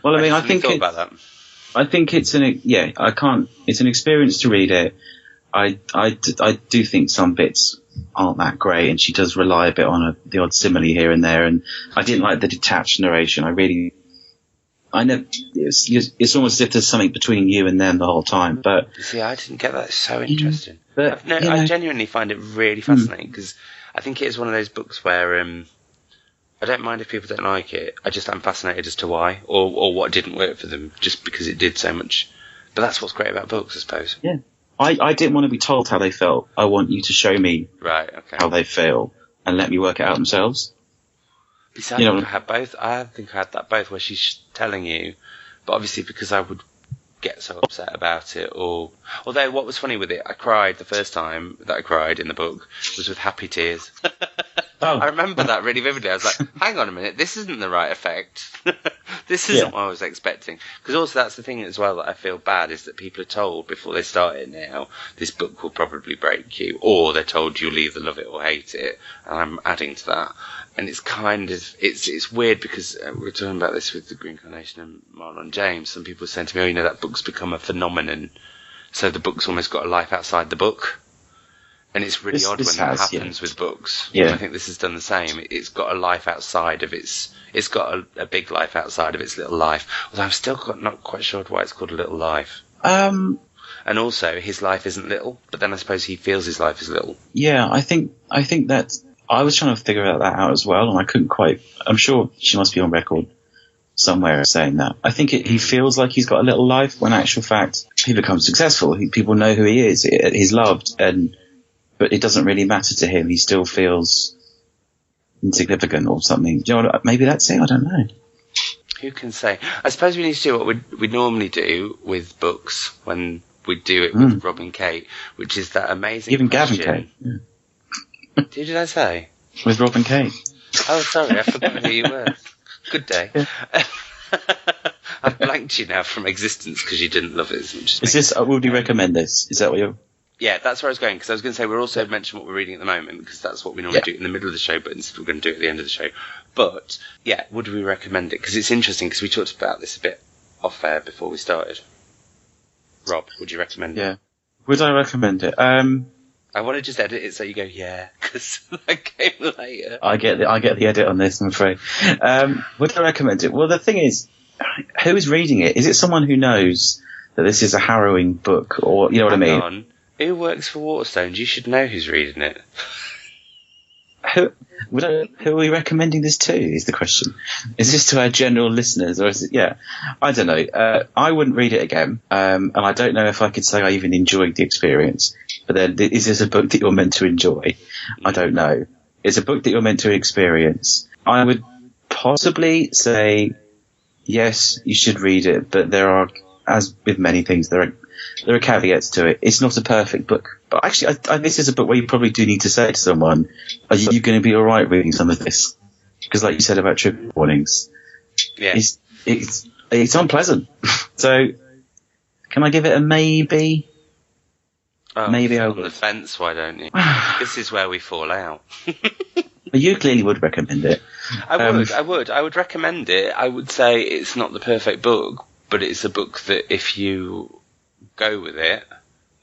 Well, I mean, I think about that. I think it's it's an experience to read it. I do think some bits aren't that great, and she does rely a bit on the odd simile here and there, and I didn't like the detached narration. It's almost as if there's something between you and them the whole time. But see, I didn't get that. It's so interesting. But I genuinely find it really fascinating, because I think it is one of those books where I don't mind if people don't like it. I'm fascinated as to why, or what didn't work for them, just because it did so much. But that's what's great about books, I suppose. Yeah. I didn't want to be told how they felt. I want you to show me how they feel and let me work it out themselves. I think I had both. I think I had that both, where she's telling you, but obviously because I would get so upset about it, although what was funny with it, I cried the first time that I cried in the book was with happy tears. I remember that really vividly. I was like, hang on a minute, this isn't the right effect. This isn't what I was expecting. Because also that's the thing as well that I feel bad, is that people are told before they start it now, this book will probably break you, or they're told you'll either love it or hate it, and I'm adding to that. And it's kind of, it's weird, because we were talking about this with the Green Carnation and Marlon James. Some people are saying to me, that book's become a phenomenon, so the book's almost got a life outside the book. And it's really odd when that happens with books. Yeah. And I think this has done the same. It's got a life outside of it's got a big life outside of its little life. Although I'm still not quite sure why it's called a little life. And also, his life isn't little, but then I suppose he feels his life is little. Yeah, I think that I was trying to figure that out as well, and I couldn't quite. I'm sure she must be on record somewhere saying that. I think he feels like he's got a little life, when in actual fact he becomes successful. People know who he is. He's loved, but it doesn't really matter to him. He still feels insignificant or something. Do you know what, maybe that's it? I don't know. Who can say? I suppose we need to do what we normally do with books when we do it with Rob and Kate, which is that amazing Even question. Gav and Kate. Yeah. Did I say? With Rob and Kate. Oh, sorry, I forgot who you were. Good day. Yeah. I've blanked you now from existence because you didn't love it as much as me. Is this, would you recommend this? Is that what you're... Yeah, that's where I was going, because I was going to say we're also mentioning what we're reading at the moment, because that's what we normally do in the middle of the show, but instead we're going to do it at the end of the show. But, yeah, would we recommend it? Because it's interesting, because we talked about this a bit off air before we started. Rob, would you recommend it? Yeah. Would I recommend it? I want to just edit it so you go, yeah, because that came later. I get the edit on this, I'm afraid. Would I recommend it? Well, the thing is, who is reading it? Is it someone who knows that this is a harrowing book, or, you know what I mean? On. Who works for Waterstones? You should know who's reading it. Who are we recommending this to, is the question. Is this to our general listeners, or is it, yeah, I don't know. I wouldn't read it again, and I don't know if I could say I even enjoyed the experience. But then, is this a book that you're meant to enjoy? I don't know. It's a book that you're meant to experience. I would possibly say, yes, you should read it, but there are, as with many things, there are caveats to it. It's not a perfect book. But actually, this is a book where you probably do need to say to someone, are you going to be alright reading some of this? Because like you said about trigger warnings, it's unpleasant. So, can I give it a maybe? Oh, maybe I would. On the fence, why don't you? This is where we fall out. You clearly would recommend it. I would recommend it. I would say it's not the perfect book, but it's a book that if you go with it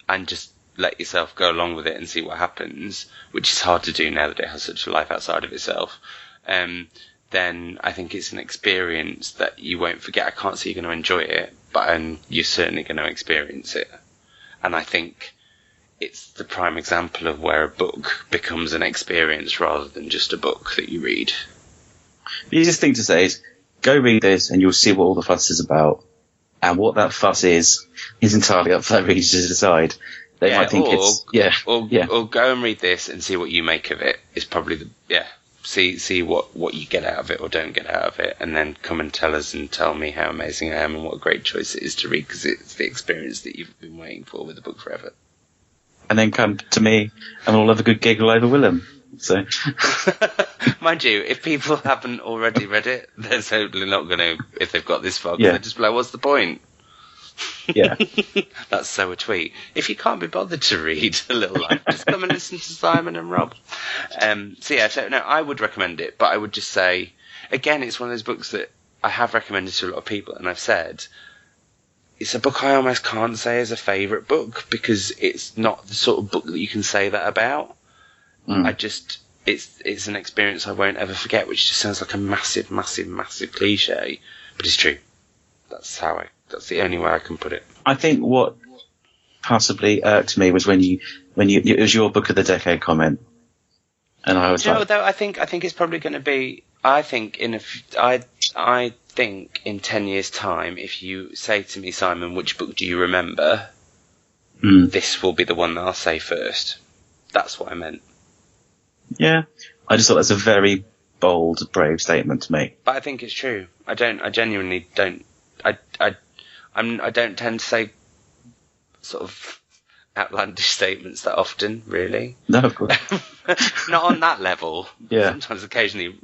and just let yourself go along with it and see what happens, which is hard to do now that it has such a life outside of itself, then I think it's an experience that you won't forget. I can't say you're going to enjoy it, but you're certainly going to experience it. And I think it's the prime example of where a book becomes an experience rather than just a book that you read. The easiest thing to say is, go read this and you'll see what all the fuss is about. And what that fuss is entirely up for that reader to decide. They might think or go and read this and see what you make of it. Is probably see what you get out of it or don't get out of it, and then come and tell us and tell me how amazing I am and what a great choice it is to read, because it's the experience that you've been waiting for with the book forever. And then come to me and we'll have a good giggle over Willem. So, mind you, if people haven't already read it, they're totally not going to. If they've got this far, yeah. they're just like, "What's the point?" Yeah, that's so a tweet. If you can't be bothered to read A Little Life, just come and listen to Simon and Rob. So no, I would recommend it, but I would just say, again, it's one of those books that I have recommended to a lot of people, and I've said it's a book I almost can't say is a favourite book, because it's not the sort of book that you can say that about. It's an experience I won't ever forget, which just sounds like a massive, massive, massive cliche, but it's true. That's the only way I can put it. I think what possibly irked me was when you it was your book of the decade comment, and I was though I think it's probably going to be. I think I think in 10 years' time, if you say to me, Simon, which book do you remember? This will be the one that I'll say first. That's what I meant. Yeah, I just thought that's a very bold, brave statement to make. But I think it's true. I genuinely don't. I don't tend to say sort of outlandish statements that often, really. No, of course. Not on that level. Yeah. Sometimes, occasionally,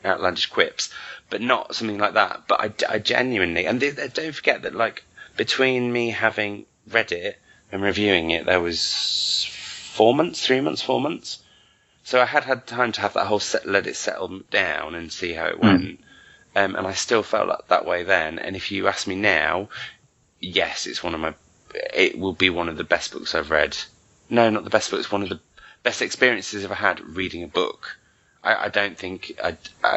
outlandish quips, but not something like that. But I genuinely, and don't forget that, like, between me having read it and reviewing it, there was 4 months. So I had time to have that whole let it settle down and see how it went. And I still felt like that way then. And if you ask me now, yes, it will be one of the best books I've read. No, not the best book. It's one of the best experiences I've had reading a book. I don't think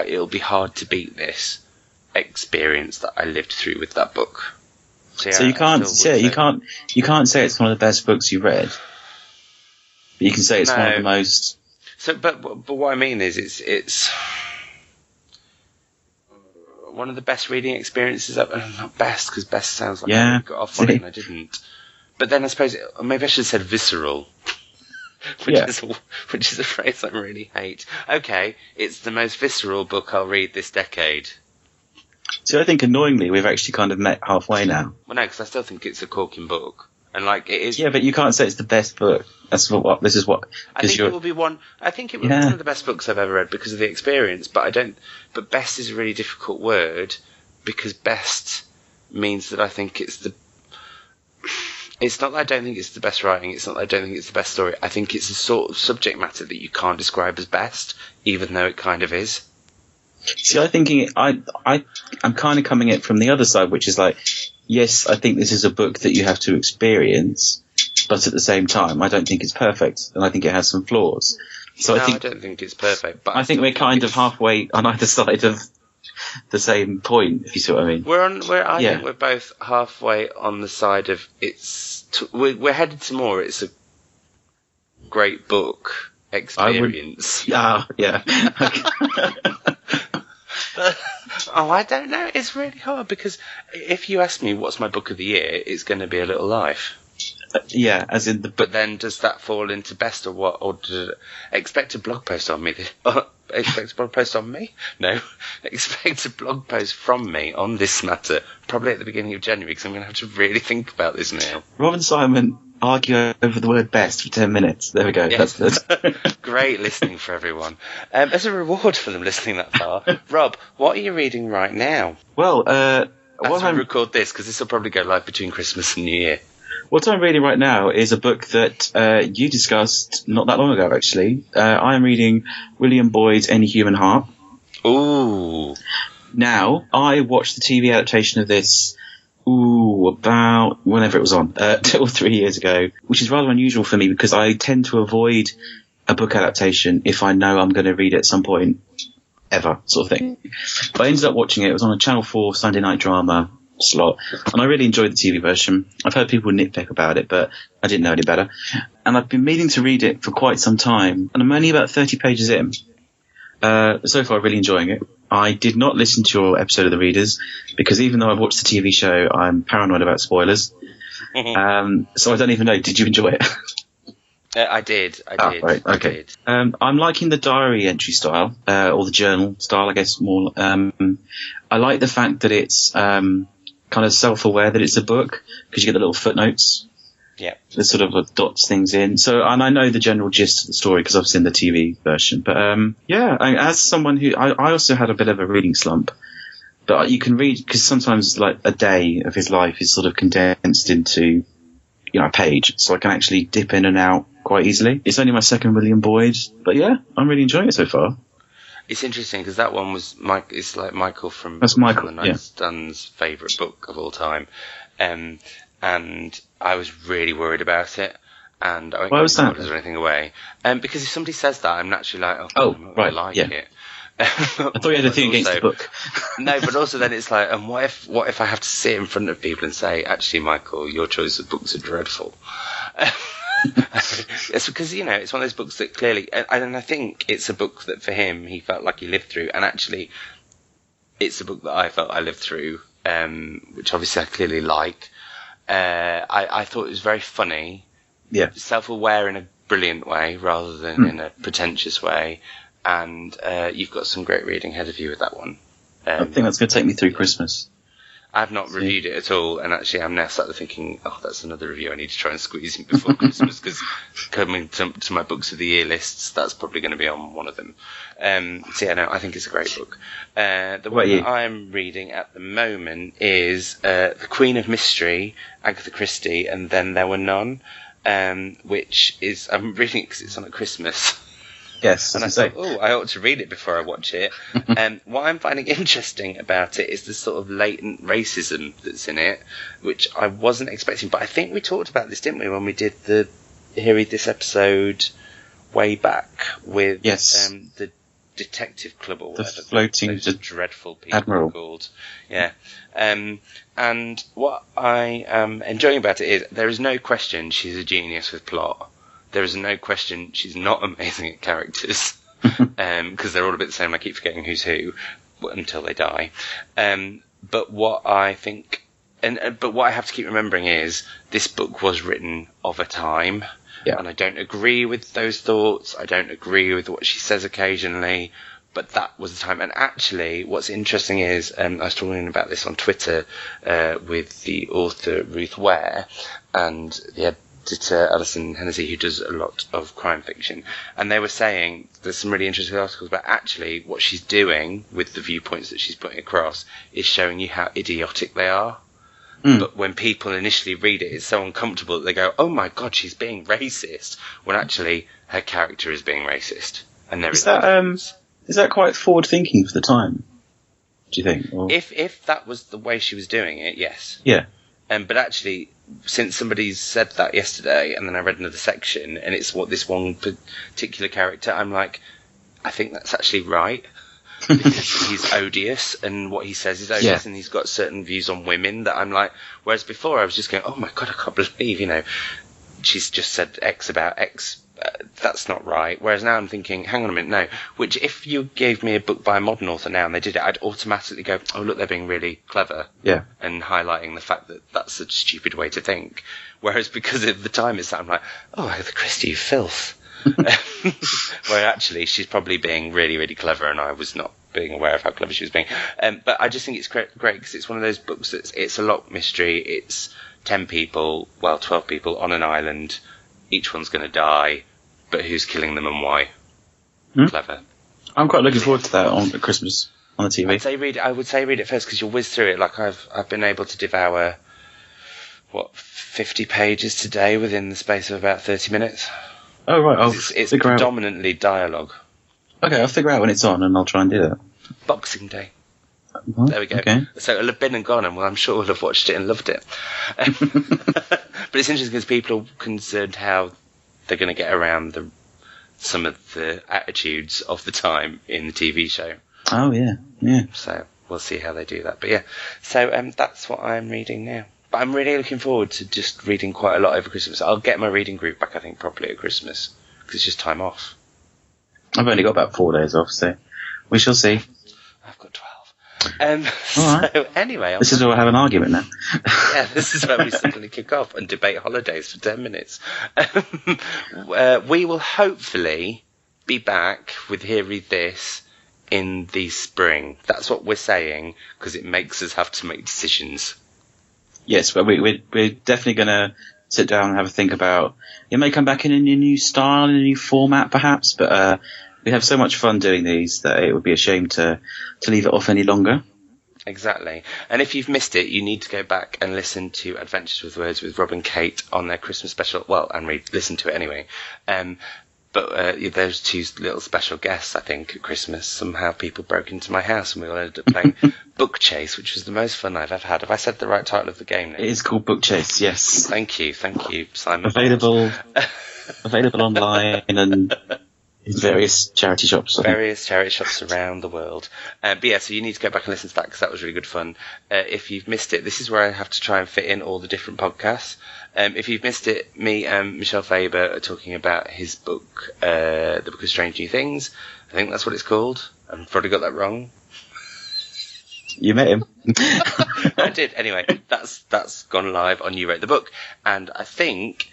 it'll be hard to beat this experience that I lived through with that book. So you can't say it's one of the best books you read. But you can say it's one of the most. So, but what I mean is, it's one of the best reading experiences. Not best, because best sounds like I got off on it and I didn't. But then I suppose maybe I should have said visceral, which is a phrase I really hate. Okay, it's the most visceral book I'll read this decade. So I think annoyingly we've actually kind of met halfway now. Well, no, because I still think it's a corking book. And like it is. Yeah, but you can't say it's the best book. That's this is what. I think it will be one. I think it will be one of the best books I've ever read because of the experience. But But best is a really difficult word, because best means that I think it's the. It's not that I don't think it's the best writing. It's not that I don't think it's the best story. I think it's a sort of subject matter that you can't describe as best, even though it kind of is. See, I'm kind of coming at it from the other side, which is like, yes, I think this is a book that you have to experience, but at the same time, I don't think it's perfect, and I think it has some flaws. So I don't think it's perfect. But I think we're kind of halfway on either side of the same point, if you see what I mean. I think we're both halfway on the side of we're headed to more. It's a great book experience. Yeah. I don't know. It's really hard, because if you ask me what's my book of the year, it's going to be A Little Life. Yeah, as in the. But then, does that fall into best or what? Or expect a blog post on me? Expect a blog post on me? No, expect a blog post from me on this matter, probably at the beginning of January, because I'm going to have to really think about this now. Rob and Simon argue over the word best for 10 minutes. There we go. Yes. That's Great listening for everyone. As a reward for them listening that far, Rob, what are you reading right now? Well, as we record this, because this will probably go live between Christmas and New Year. What I'm reading right now is a book that you discussed not that long ago, actually. I am reading William Boyd's Any Human Heart. Ooh. Now, I watched the TV adaptation of this about whenever it was on, 2 or 3 years ago, which is rather unusual for me because I tend to avoid a book adaptation if I know I'm going to read it at some point ever, sort of thing. But I ended up watching it. It was on a Channel 4 Sunday night drama slot, and I really enjoyed the TV version. I've heard people nitpick about it, but I didn't know any better. And I've been meaning to read it for quite some time, and I'm only about 30 pages in. So far, really enjoying it. I did not listen to your episode of The Readers because even though I've watched the TV show, I'm paranoid about spoilers. So I don't even know. Did you enjoy it? I did. Right, okay. I'm liking the diary entry style, or the journal style, I guess more. I like the fact that it's kind of self-aware that it's a book because you get the little footnotes. Yeah. That sort of dots things in. So, and I know the general gist of the story because I've seen the TV version. But as someone who I also had a bit of a reading slump. But you can read because sometimes like a day of his life is sort of condensed into a page, so I can actually dip in and out quite easily. It's only my second William Boyd, but yeah, I'm really enjoying it so far. It's interesting because that one was it's like Michael from That's Michael, the Night Dun's favourite book of all time, and I was really worried about it. And I won't give spoilers or anything away, because if somebody says that, I'm naturally like, I like it. I thought you had a thing against the book. No, but also then it's like, and what if I have to sit in front of people and say, actually, Michael, your choice of books are dreadful. It's because, it's one of those books that clearly, and I think it's a book that for him, he felt like he lived through, and actually, it's a book that I felt I lived through, which obviously I clearly like. I thought it was very funny, self-aware in a brilliant way, rather than in a pretentious way. And you've got some great reading ahead of you with that one. I think that's going to take me through Christmas. I've not reviewed it at all, and actually I'm now started thinking, that's another review I need to try and squeeze in before Christmas, because coming to my books of the year lists, that's probably going to be on one of them. I think it's a great book. The one that I'm reading at the moment is The Queen of Mystery, Agatha Christie, and Then There Were None, which is, I'm reading it because it's on at Christmas. Yes, and I thought, I ought to read it before I watch it. What I'm finding interesting about it is the sort of latent racism that's in it, which I wasn't expecting. But I think we talked about this, didn't we, when we did the Here Read This episode way back with the Detective Club or whatever. The floating dreadful people Admiral. Called. Yeah. And what I am enjoying about it is there is no question she's a genius with plot. There is no question she's not amazing at characters, because they're all a bit the same. I keep forgetting who's who until they die. But what I think, but what I have to keep remembering is this book was written of a time, and I don't agree with those thoughts. I don't agree with what she says occasionally, but that was the time. And actually, what's interesting is, I was talking about this on Twitter with the author Ruth Ware and the editor Alison Hennessy, who does a lot of crime fiction, and they were saying there's some really interesting articles about actually what she's doing with the viewpoints that she's putting across is showing you how idiotic they are. But when people initially read it, it's so uncomfortable that they go, oh my god, she's being racist, when actually her character is being racist. And there is that quite forward thinking for the time, do you think? Or? If that was the way she was doing it, yes. Yeah. But actually, since somebody said that yesterday, and then I read another section, and it's what this one particular character, I'm like, I think that's actually right, because he's odious, and what he says is odious, and he's got certain views on women that I'm like, whereas before I was just going, oh my god, I can't believe, she's just said X about X, that's not right. Whereas now I'm thinking, hang on a minute, no. Which if you gave me a book by a modern author now and they did it, I'd automatically go, oh look, they're being really clever. Yeah. And highlighting the fact that that's a stupid way to think. Whereas because of the time it's that, I'm like, oh, Agatha Christie, you filth. Where actually she's probably being really, really clever, and I was not being aware of how clever she was being. But I just think it's great because it's one of those books that's, it's a lot mystery. It's 12 people on an island. Each one's going to die, but who's killing them and why? Clever. I'm quite looking forward to that on Christmas on the TV. I would say read it first because you'll whiz through it. Like I've been able to devour 50 pages today within the space of about 30 minutes. Oh right, it's predominantly dialogue. Okay, I'll figure out when it's on and I'll try and do that. Boxing Day. There we go. Okay. So it'll have been and gone, and I'm sure we'll have watched it and loved it. But it's interesting because people are concerned how they're going to get around some of the attitudes of the time in the TV show. Oh, yeah. So we'll see how they do that. But yeah, so that's what I'm reading now. But I'm really looking forward to just reading quite a lot over Christmas. I'll get my reading group back, I think, properly at Christmas, because it's just time off. I've only got about 4 days off, so we shall see. I've got So anyway, this is where we'll have an argument now. Yeah, this is where we suddenly kick off and debate holidays for 10 minutes. We will hopefully be back with Here Read This in the spring. That's what we're saying, because it makes us have to make decisions. Yes, but we're definitely going to sit down and have a think about. It may come back in a new style, in a new format, perhaps. But we have so much fun doing these that it would be a shame to leave it off any longer. Exactly. And if you've missed it, you need to go back and listen to Adventures with Words with Rob and Kate on their Christmas special. Well, and listen to it anyway. But there's two little special guests, I think, at Christmas. Somehow people broke into my house and we all ended up playing Book Chase, which was the most fun I've ever had. Have I said the right title of the game now? It is called Book Chase, yes. Thank you, Simon. Available online and in various charity shops. Various charity shops around the world. But yeah, so you need to go back and listen to that because that was really good fun. If you've missed it, this is where I have to try and fit in all the different podcasts. If you've missed it, me and Michelle Faber are talking about his book, The Book of Strange New Things. I think that's what it's called. I've probably got that wrong. You met him. I did. Anyway, that's gone live on You Wrote the Book. And I think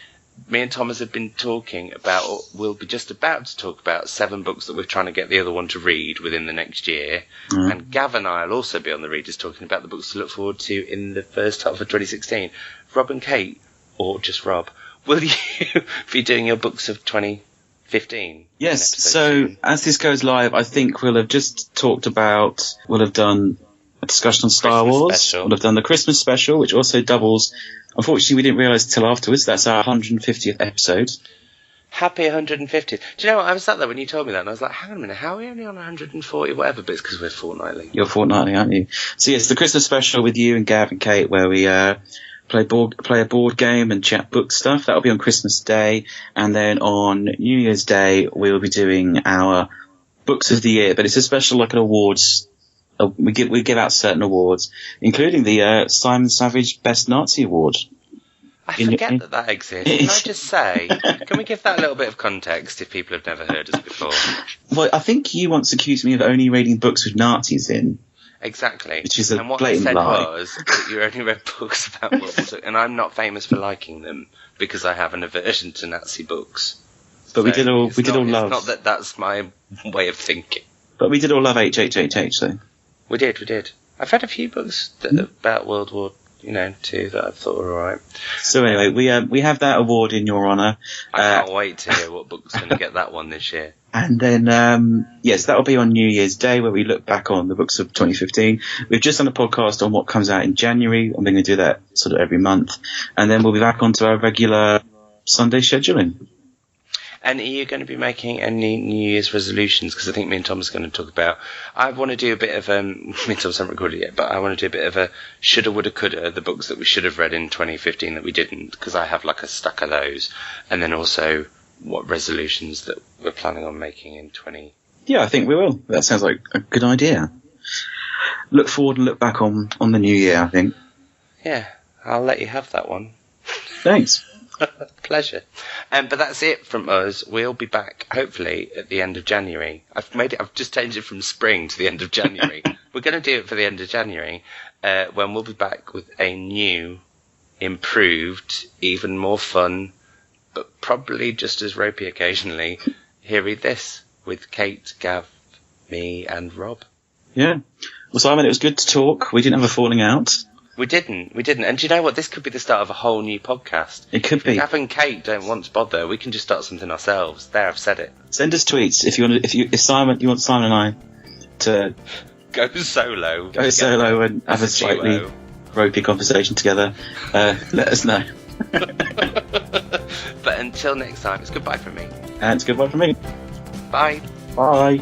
me and Thomas have been talking about, or we'll be just about to talk about 7 books that we're trying to get the other one to read within the next year. Mm. And Gav and I will also be on the readers talking about the books to look forward to in the first half of 2016. Rob and Kate, or just Rob, will you be doing your books of 2015? Yes, so as this goes live, I think we'll have done a discussion on Star Wars. Special. We'll have done the Christmas special, which also doubles. Unfortunately, we didn't realise until afterwards. That's our 150th episode. Happy 150th. Do you know what? I was sat there when you told me that, and I was like, hang on a minute, how are we only on 140, whatever? But it's because we're fortnightly. You're fortnightly, aren't you? So yes, the Christmas special with you and Gav and Kate, where we play a board game and chat book stuff. That'll be on Christmas Day. And then on New Year's Day, we'll be doing our books of the year. But it's a special, like an awards. We give out certain awards, including the Simon Savage Best Nazi Award. I forget that exists. Can I just say, can we give that a little bit of context if people have never heard us before? Well, I think you once accused me of only reading books with Nazis in. Exactly. Which is a and what blatant I said lie. was that you only read books about World War II, and I'm not famous for liking them because I have an aversion to Nazi books. But so we did all love. It's not that that's my way of thinking. But we did all love HHHH, though. We did. I've read a few books about World War II that I thought were alright. So anyway, we have that award in your honour. I can't wait to hear what book's going to get that one this year. And then, yes, that'll be on New Year's Day where we look back on the books of 2015. We've just done a podcast on what comes out in January. I'm going to do that sort of every month. And then we'll be back onto our regular Sunday scheduling. And are you going to be making any New Year's resolutions? Because I think me and Thomas are going to talk about. I want to do a bit of me and Thomas haven't recorded it yet, but I want to do a bit of a shoulda, woulda, coulda. The books that we should have read in 2015 that we didn't, because I have like a stack of those. And then also what resolutions that we're planning on making in 20. Yeah, I think we will. That sounds like a good idea. Look forward and look back on the new year, I think. Yeah, I'll let you have that one. Thanks. Pleasure. But that's it from us. We'll be back hopefully at the end of January. I've just changed it from spring to the end of January. We're going to do it for the end of January, when we'll be back with a new, improved, even more fun, but probably just as ropey occasionally, Here Read This with Kate, Gav, me, and Rob. Yeah. Well, Simon, it was good to talk. We didn't have a falling out. We didn't. And do you know what? This could be the start of a whole new podcast. It could be. If Gav and Kate don't want to bother, we can just start something ourselves. There, I've said it. Send us tweets if you want. You want Simon and I to go solo. And have a slightly ropey conversation together. Let us know. But until next time, it's goodbye from me. And it's goodbye from me. Bye. Bye.